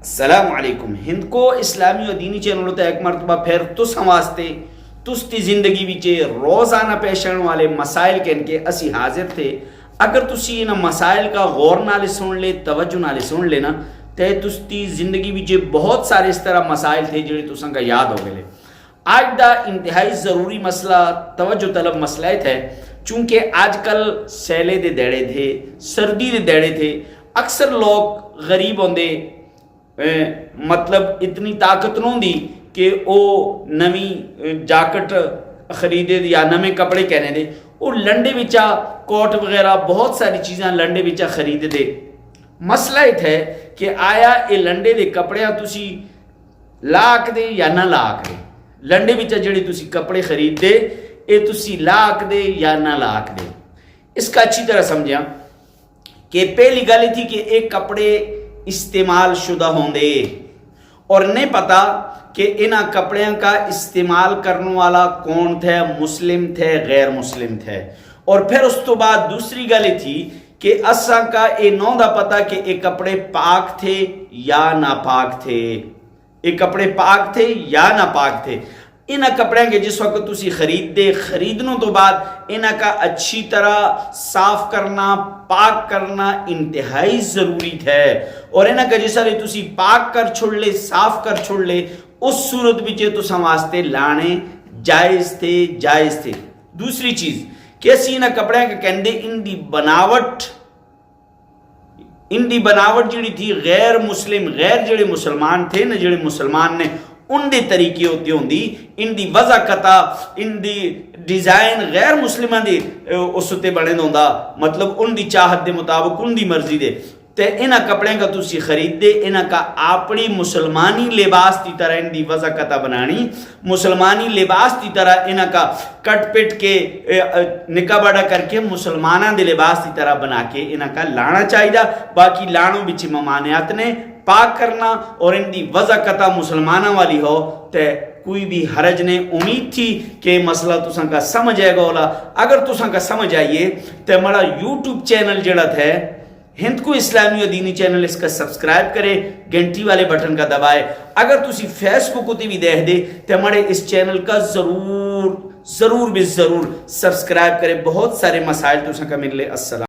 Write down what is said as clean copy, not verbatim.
अस्सलामुअलैकुम। हिंद को इस्लामी और दीनी चैनलों ते एक मरतबा फिर तुसां वास्ते तुसती जिंदगी विच रोज़ाना पेश आने वाले मसाइल के असी हाजिर थे। अगर तुसी इन मसाइल का गौर नाल सुन ले, तवज्जो नाल सुन लेना, तो तुसती जिंदगी विच बहुत सारे इस तरह मसाइल थे जिहड़े तुसां का याद हो गए। आज दा इंतहाई ज़रूरी मसला तवज्जो तलब मसला है, चूँकि आजकल सैले दे देड़े थे, सर्दी दे देड़े थे, अक्सर लोग गरीब होंदे, मतलब इतनी ताकत नहीं होंदी कि वो नवी जैकेट खरीदे या नवे कपड़े कहने दे, वो लंडे बिचा कोट वगैरह बहुत सारी चीज़ां लंडे बिचा खरीद दे। मसला ये है कि आया ये लंडे दे कपड़े तुसी लाक दे या ना लाक दे, लंडे बिचा जिहड़े तुसी कपड़े खरीद दे ये तुसी लाक दे या ना लाक दे। इसका अच्छी तरह समझा कि पहली गल थी कि एक कपड़े इस्तेमाल शुदा होंदे और नहीं पता कि इन्ह कपड़ों का इस्तेमाल करने वाला कौन थे, मुस्लिम थे गैर मुस्लिम थे। और फिर उस तो बाद दूसरी गल थी कि असा का ये नौ दा पता कि ये कपड़े पाक थे या नापाक थे, ये कपड़े पाक थे या नापाक थे। इन्ह कपड़ों के जिस वक्त तुसी खरीदते, खरीदने तो बाद इन्ह का अच्छी तरह साफ करना, पाक करना इंतहाई ज़रूरी है। और इन्ह का जिस तरह तुसी पाक कर छोड़ ले, साफ कर छोड़ ले, उस सूरत विच तुसां वास्ते लाने जायज़ थे। दूसरी चीज़ कि असी इन्ह कपड़ों के कहते इनकी बनावट जिहड़ी थी गैर मुस्लिम, गैर जिहड़े मुसलमान थे ना, जिहड़े मुसलमान ने उनके तरीके होते होंदी, इनकी वज़ाकता, इनकी डिज़ाइन गैर मुस्लिमां दे उस उत्ते बने होंदा, मतलब उनकी चाहत के मुताबिक, उनकी मर्जी दे। तो इन्ह कपड़ों का तुसी खरीदे, इन्ह का अपनी मुसलमानी लिबास की तरह इनकी वज़ाकता बनानी, मुसलमानी लिबास की तरह इन्ह का कट पिट के निका बड़ा करके मुसलमाना के लिबास की तरह बना के इन्ह का लाना चाहिए। बाकी लाणों बिच ममानियात ने पाक करना और इनकी वज़ाकता मुसलमाना वाली हो तो कोई भी हरज ने। उम्मीद थी कि मसला तुसां का समझ आएगा होला। अगर तुसां का समझ आइए तो हमारा यूट्यूब चैनल जड़ा है हिंद को इस्लामी और दीनी चैनल, इसका सब्सक्राइब करें, घंटी वाले बटन का दबाए। अगर तुसी फेसबुक उते भी देख दे तो हमारे इस चैनल का ज़रूर सब्सक्राइब करें। बहुत सारे मसाइल तुसां का मिले। अस्सलाम।